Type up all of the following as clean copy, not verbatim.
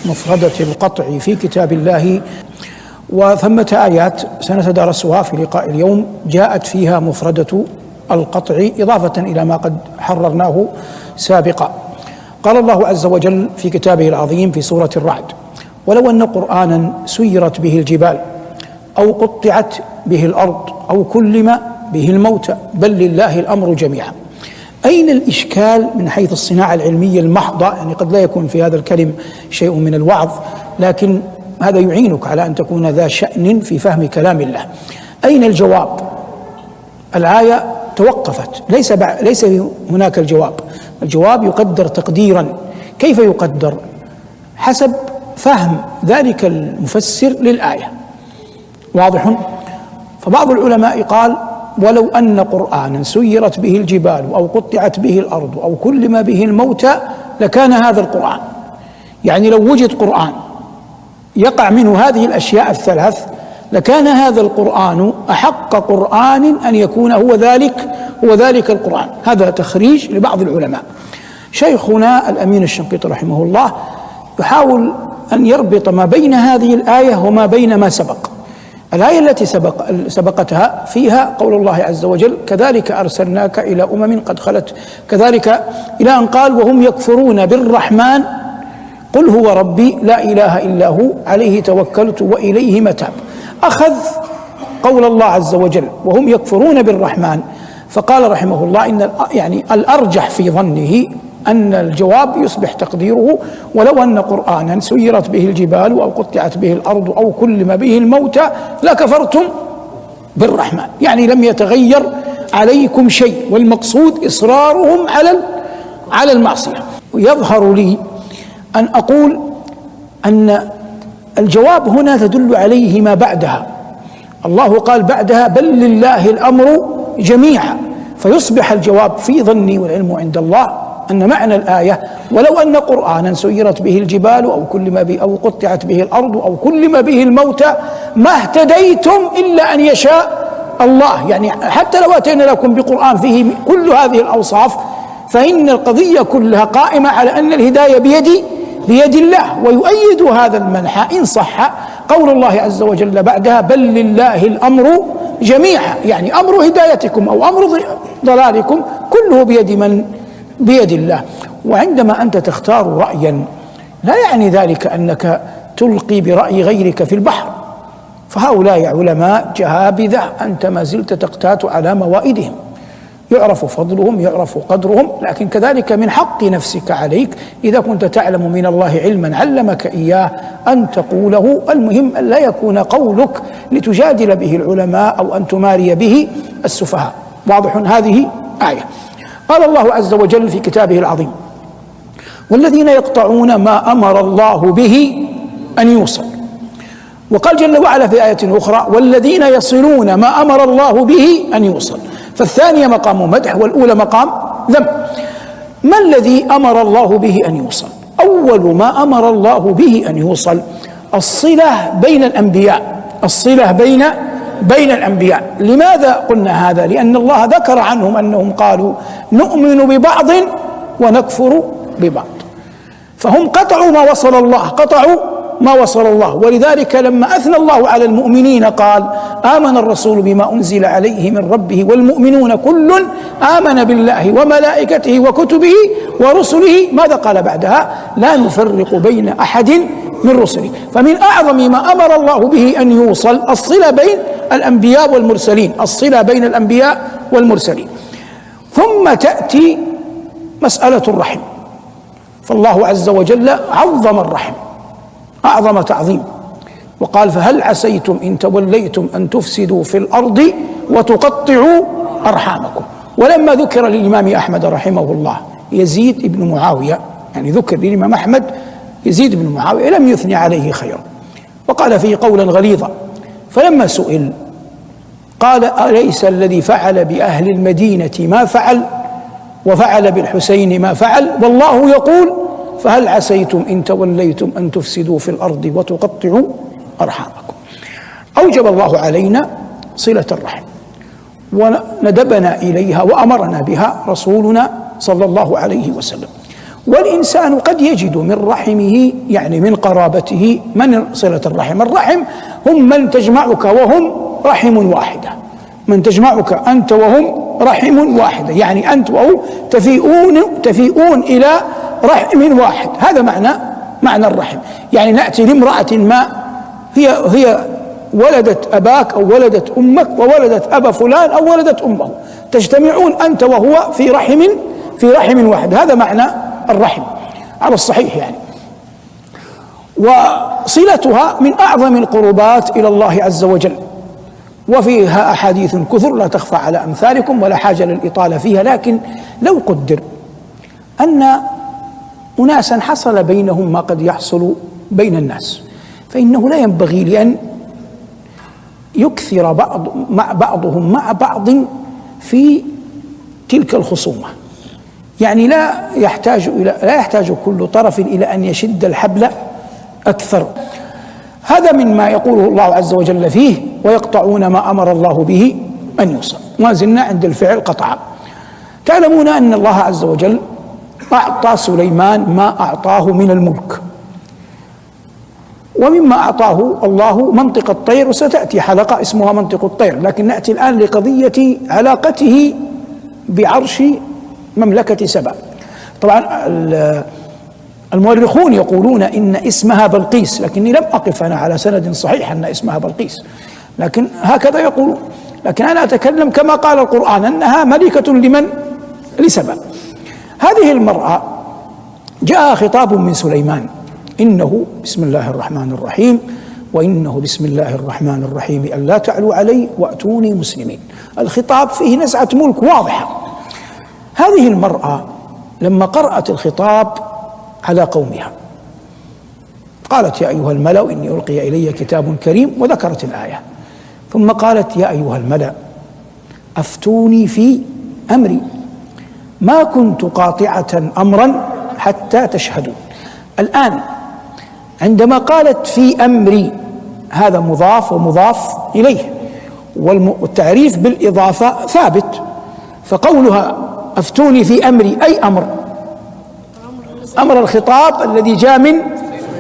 مفردة القطع في كتاب الله، وثمة آيات سنتدارسها في لقاء اليوم جاءت فيها مفردة القطع إضافة إلى ما قد حررناه سابقا. قال الله عز وجل في كتابه العظيم في سورة الرعد: ولو أن قرآنا سيرت به الجبال أو قطعت به الأرض أو كلم به الموتى بل لله الأمر جميعا. أين الإشكال من حيث الصناعة العلمية المحضة؟ يعني قد لا يكون في هذا الكلم شيء من الوعظ، لكن هذا يعينك على أن تكون ذا شأن في فهم كلام الله. أين الجواب؟ الآية توقفت، ليس هناك الجواب. الجواب يقدر تقديرا. كيف يقدر؟ حسب فهم ذلك المفسر للآية. واضح؟ فبعض العلماء قال: ولو أن قرآنا سيرت به الجبال أو قطعت به الأرض أو كلم به الموتى لكان هذا القرآن. يعني لو وجد قرآن يقع منه هذه الأشياء الثلاث لكان هذا القرآن أحق قرآن أن يكون هو ذلك القرآن. هذا تخريج لبعض العلماء. شيخنا الأمين الشنقيطي رحمه الله يحاول أن يربط ما بين هذه الآية وما بين ما سبق. الآية التي سبقتها فيها قول الله عز وجل: كذلك أرسلناك إلى أمم قد خلت، كذلك إلى أن قال: وهم يكفرون بالرحمن قل هو ربي لا إله إلا هو عليه توكلت وإليه متاب. أخذ قول الله عز وجل وهم يكفرون بالرحمن، فقال رحمه الله إن يعني الأرجح في ظنه أن الجواب يصبح تقديره: ولو أن قرآنا سيرت به الجبال أو قطعت به الأرض أو كلم به الموتى لكفرتم بالرحمن. يعني لم يتغير عليكم شيء، والمقصود إصرارهم على المعصية. ويظهر لي أن أقول أن الجواب هنا تدل عليه ما بعدها. الله قال بعدها: بل لله الأمر جميعا. فيصبح الجواب في ظني والعلم عند الله أن معنى الآية: ولو أن قرآنا سيرت به الجبال أو كلم به أو قطعت به الأرض أو كلم به الموتى ما اهتديتم إلا أن يشاء الله. يعني حتى لو أتينا لكم بقرآن فيه كل هذه الأوصاف فإن القضية كلها قائمة على أن الهداية بيد الله. ويؤيد هذا المنحى إن صح قول الله عز وجل بعدها: بل لله الأمر جميعا. يعني أمر هدايتكم أو أمر ضلالكم كله بيد الله. وعندما أنت تختار رأيا لا يعني ذلك أنك تلقي برأي غيرك في البحر، فهؤلاء علماء جهابذة أنت ما زلت تقتات على موائدهم، يعرف فضلهم يعرف قدرهم، لكن كذلك من حق نفسك عليك إذا كنت تعلم من الله علما علمك إياه أن تقوله. المهم أن لا يكون قولك لتجادل به العلماء أو أن تماري به السفهاء. واضح؟ هذه آية. قال الله عز وجل في كتابه العظيم: والذين يقطعون ما أمر الله به أن يوصل. وقال جل وعلا في آية أخرى: والذين يصلون ما أمر الله به أن يوصل. فالثانية مقام مدح والأولى مقام ذم. ما الذي أمر الله به أن يوصل؟ أول ما أمر الله به أن يوصل الصلة بين الأنبياء، الصلة بين الأنبياء. لماذا قلنا هذا؟ لأن الله ذكر عنهم أنهم قالوا نؤمن ببعض ونكفر ببعض، فهم قطعوا ما وصل الله. ولذلك لما أثنى الله على المؤمنين قال: آمن الرسول بما أنزل عليه من ربه والمؤمنون كل آمن بالله وملائكته وكتبه ورسله. ماذا قال بعدها؟ لا نفرق بين أحد من رسله. فمن أعظم ما أمر الله به أن يوصل الصلة بين الأنبياء والمرسلين، الصلة بين الأنبياء والمرسلين. ثم تأتي مسألة الرحم، فالله عز وجل عظم الرحم أعظم تعظيم وقال: فهل عسيتم إن توليتم أن تفسدوا في الأرض وتقطعوا أرحامكم. ولما ذكر للإمام أحمد رحمه الله يزيد بن معاوية، يعني ذكر للإمام أحمد يزيد بن معاوية، لم يثني عليه خيرا وقال فيه قولا غليظا. فلما سئل قال: أليس الذي فعل بأهل المدينة ما فعل وفعل بالحسين ما فعل، والله يقول: فهل عسيتم إن توليتم أن تفسدوا في الأرض وتقطعوا أرحامكم. أوجب الله علينا صلة الرحم وندبنا إليها وأمرنا بها رسولنا صلى الله عليه وسلم. والإنسان قد يجد من رحمه يعني من قرابته من صلة الرحم. الرحم هم من تجمعك وهم رحم واحدة، من تجمعك أنت وهم رحم واحدة، يعني أنت وهو تفيئون إلى رحم واحد. هذا معنى الرحم. يعني نأتي لامرأة ما هي ولدت أباك أو ولدت أمك وولدت أبا فلان أو ولدت أمه، تجتمعون أنت وهو في رحم واحد. هذا معنى الرحم على الصحيح يعني. وصلتها من أعظم القربات إلى الله عز وجل، وفيها أحاديث كثر لا تخفى على أمثالكم ولا حاجة للإطالة فيها. لكن لو قدر أن أناسا حصل بينهم ما قد يحصل بين الناس، فإنه لا ينبغي لأن يكثر بعضهم مع بعض في تلك الخصومة. يعني لا يحتاج كل طرف إلى أن يشد الحبل أكثر. هذا مما يقوله الله عز وجل فيه: ويقطعون ما أمر الله به أن يوصل. ما زلنا عند الفعل قطع. تعلمون أن الله عز وجل أعطى سليمان ما أعطاه من الملك، ومما أعطاه الله منطق الطير، وستأتي حلقة اسمها منطق الطير. لكن نأتي الآن لقضية علاقته بعرش مملكة سبأ. طبعا المؤرخون يقولون إن اسمها بلقيس، لكني لم أقف أنا على سند صحيح أن اسمها بلقيس، لكن هكذا يقولون. لكن أنا أتكلم كما قال القرآن أنها ملكة لسبأ. هذه المرأة جاء خطاب من سليمان: إنه بسم الله الرحمن الرحيم، وإنه بسم الله الرحمن الرحيم ألا تعلوا علي وأتوني مسلمين. الخطاب فيه نزعة ملك واضحة. هذه المرأة لما قرأت الخطاب على قومها قالت: يا أيها الملأ إني ألقي إلي كتاب كريم، وذكرت الآية. ثم قالت: يا أيها الملأ أفتوني في أمري ما كنت قاطعة أمرا حتى تشهدون. الآن عندما قالت في أمري، هذا مضاف ومضاف إليه، والتعريف بالإضافة ثابت، فقولها أفتوني في أمري أي أمر الخطاب الذي جاء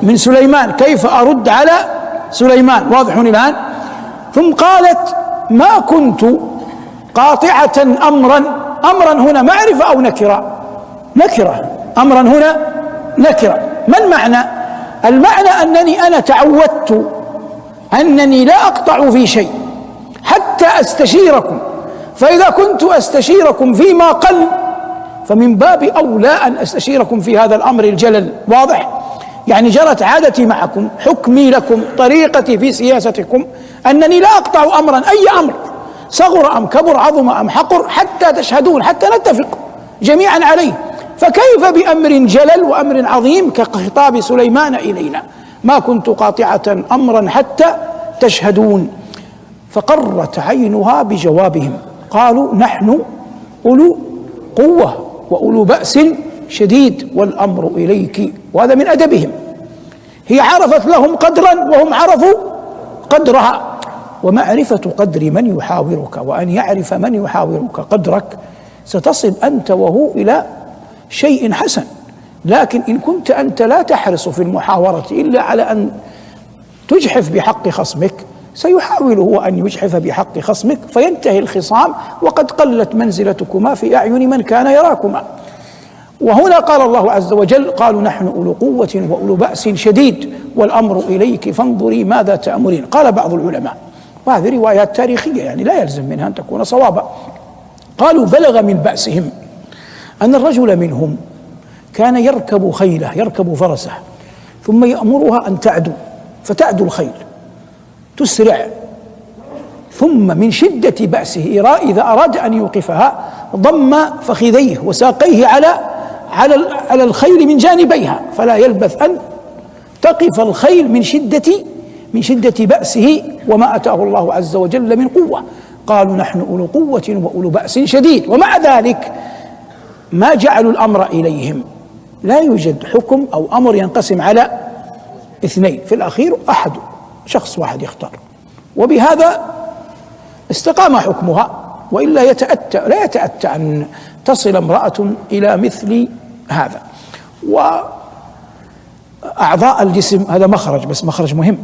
من سليمان، كيف أرد على سليمان، واضح الآن. ثم قالت: ما كنت قاطعة أمرا هنا معرفة أو نكرة؟ أمرا هنا نكرة. ما المعنى؟ المعنى أنني أنا تعودت أنني لا أقطع في شيء حتى أستشيركم، فإذا كنت أستشيركم فيما قل فمن باب أولى أن أستشيركم في هذا الأمر الجلل. واضح؟ يعني جرت عادتي معكم، حكمي لكم، طريقتي في سياستكم أنني لا أقطع أمرا، أي أمر صغر أم كبر، عظم أم حقر، حتى تشهدون، حتى نتفق جميعا عليه. فكيف بأمر جلل وأمر عظيم كخطاب سليمان إلينا؟ ما كنت قاطعة أمرا حتى تشهدون. فقرت عينها بجوابهم، قالوا: نحن أولو قوة وأولو بأس شديد والأمر إليك. وهذا من أدبهم، هي عرفت لهم قدرا وهم عرفوا قدرها. ومعرفة قدر من يحاورك وأن يعرف من يحاورك قدرك ستصل أنت وهو إلى شيء حسن. لكن إن كنت أنت لا تحرص في المحاورة إلا على أن تجحف بحق خصمك، سيحاول هو أن يجحف بحق خصمك فينتهي الخصام وقد قلت منزلتكما في أعين من كان يراكما. وهنا قال الله عز وجل: قالوا نحن أولو قوة وأولو بأس شديد والأمر إليك فانظري ماذا تأمرين. قال بعض العلماء، وهذه روايات تاريخية يعني لا يلزم منها أن تكون صوابا، قالوا: بلغ من بأسهم أن الرجل منهم كان يركب خيله، يركب فرسه، ثم يأمرها أن تعدو، فتعدو الخيل تسرع، ثم من شدة بأسه إذا أراد أن يوقفها ضم فخذيه وساقيه على الخيل من جانبيها، فلا يلبث أن تقف الخيل من شدة بأسه وما أتاه الله عز وجل من قوة. قالوا نحن أولو قوة وأولو بأس شديد. ومع ذلك ما جعلوا الأمر إليهم، لا يوجد حكم أو أمر ينقسم على اثنين، في الأخير أحد، شخص واحد يختار، وبهذا استقام حكمها. وإلا لا يتأتى أن تصل امرأة إلى مثل هذا. وأعضاء الجسم هذا مخرج، بس مخرج مهم،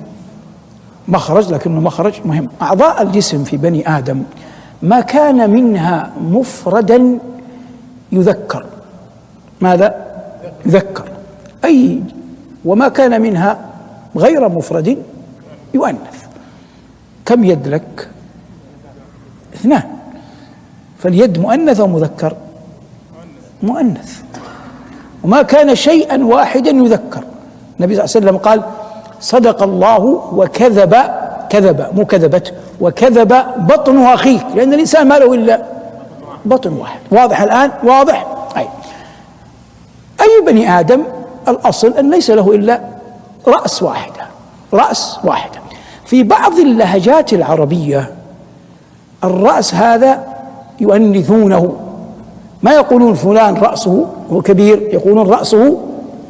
مخرج لكنه مخرج مهم. أعضاء الجسم في بني آدم ما كان منها مفردا يذكر، ماذا؟ يذكر، أي وما كان منها غير مفرد يؤنث. كم يد لك؟ 2. فاليد مؤنث أو مذكر؟ مؤنث. وما كان شيئا واحدا يذكر. النبي صلى الله عليه وسلم قال: صدق الله وكذب، كذب مو كذبت، وكذب بطن أخيك، لأن الإنسان ما له إلا بطن واحد. واضح الآن؟ واضح؟ أي بني آدم الأصل أن ليس له إلا رأس واحدة، رأس واحدة. في بعض اللهجات العربية الرأس هذا يؤنثونه، ما يقولون فلان رأسه كبير، يقولون رأسه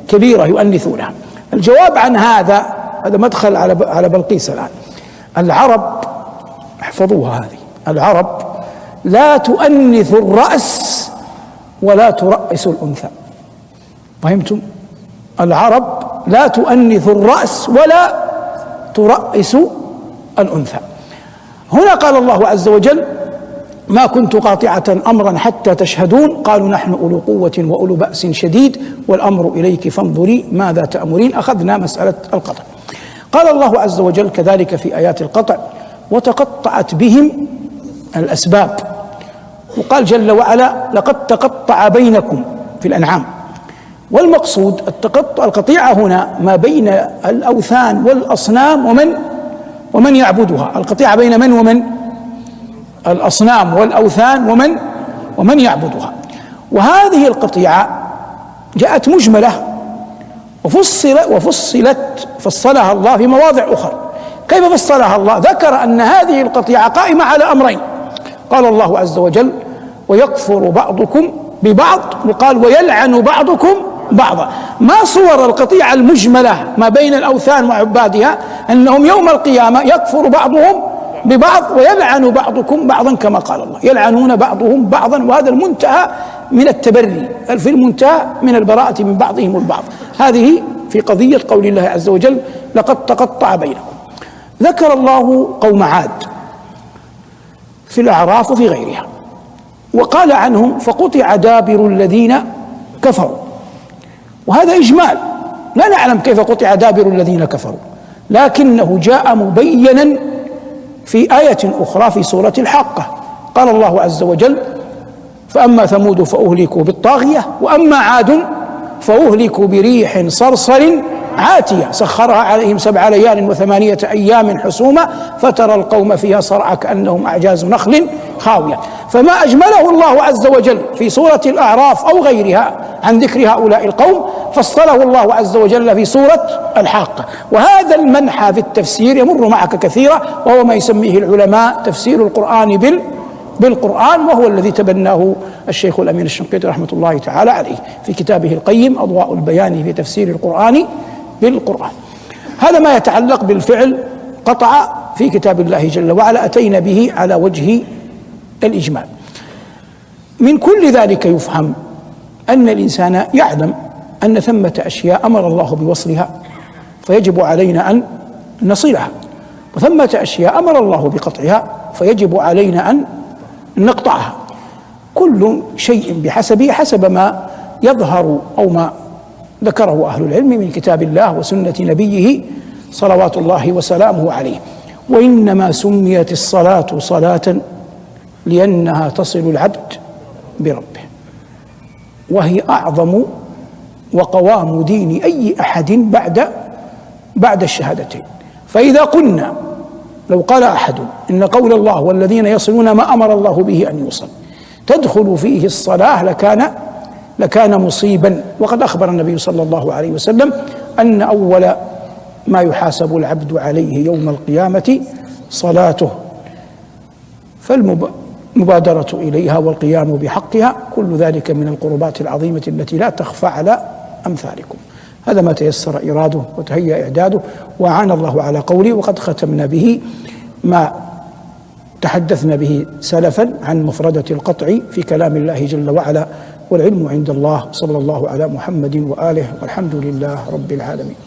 كبيرة، يؤنثونها. الجواب عن هذا مدخل على بلقيس الآن. العرب، احفظوها هذه، العرب لا تؤنث الرأس ولا ترأس الأنثى. فهمتم؟ العرب لا تؤنث الرأس ولا ترأس الأنثى. هنا قال الله عز وجل: ما كنت قاطعة أمرا حتى تشهدون، قالوا نحن أولو قوة وأولو بأس شديد والأمر إليك فانظري ماذا تأمرين. أخذنا مسألة القطع. قال الله عز وجل كذلك في آيات القطع: وتقطعت بهم الأسباب. وقال جل وعلا: لقد تقطع بينكم في الأنعام. والمقصود القطيعة هنا ما بين الأوثان والأصنام ومن يعبدها. القطيعة بين من ومن؟ الأصنام والأوثان ومن يعبدها. وهذه القطيعة جاءت مجملة فصلها الله في مواضع أخرى. كيف فصلها الله؟ ذكر أن هذه القطيعة قائمة على أمرين. قال الله عز وجل: ويكفر بعضكم ببعض، وقال: ويلعن بعضكم بعضا. ما صور القطيعة المجملة ما بين الأوثان وعبادها أنهم يوم القيامة يكفر بعضهم ببعض ويلعن بعضكم بعضا، كما قال الله: يلعنون بعضهم بعضا. وهذا المنتهى من التبري، في المنتهى من البراءة من بعضهم البعض. هذه في قضية قول الله عز وجل: لقد تقطع بينكم. ذكر الله قوم عاد في الأعراف وفي غيرها، وقال عنهم: فقطع دابر الذين كفروا. وهذا إجمال، لا نعلم كيف قطع دابر الذين كفروا، لكنه جاء مبينا في آية أخرى في سورة الحاقة. قال الله عز وجل: فأما ثمود فأهلكوا بالطاغية، وأما عاد فأهلكوا بريح صرصر عاتية سخرها عليهم 7 ليال و8 أيام حسوما فترى القوم فيها صرعى كأنهم أعجاز نخل خاوية. فما أجمله الله عز وجل في سورة الأعراف أو غيرها عن ذكر هؤلاء القوم فصله الله عز وجل في سورة الحاقة. وهذا المنحى في التفسير يمر معك كثيرا، وهو ما يسميه العلماء تفسير القرآن بالقرآن، وهو الذي تبناه الشيخ الأمين الشنقيطي رحمة الله تعالى عليه في كتابه القيم أضواء البيان في تفسير القرآن بالقرآن. هذا ما يتعلق بالفعل قطع في كتاب الله جل وعلا، أتينا به على وجه الإجمال. من كل ذلك يفهم أن الإنسان يعلم أن ثمة أشياء أمر الله بوصلها فيجب علينا أن نصلها، وثمة أشياء أمر الله بقطعها فيجب علينا أن نقطعها. كل شيء بحسبه، حسب ما يظهر أو ما ذكره أهل العلم من كتاب الله وسنة نبيه صلوات الله وسلامه عليه. وإنما سميت الصلاة صلاة لأنها تصل العبد بربه، وهي أعظم وقوام دين أي أحد بعد الشهادتين. فإذا قلنا، لو قال أحد إن قول الله والذين يصلون ما أمر الله به أن يوصل تدخل فيه الصلاة لكان مصيبا. وقد أخبر النبي صلى الله عليه وسلم أن أول ما يحاسب العبد عليه يوم القيامة صلاته، فالمبادرة إليها والقيام بحقها كل ذلك من القربات العظيمة التي لا تخفى على أمثالكم. هذا ما تيسر إراده وتهيأ إعداده، وأعان الله على قوله. وقد ختمنا به ما تحدثنا به سلفا عن مفردة القطع في كلام الله جل وعلا والعلم عند الله. صلى الله على محمد وآله والحمد لله رب العالمين.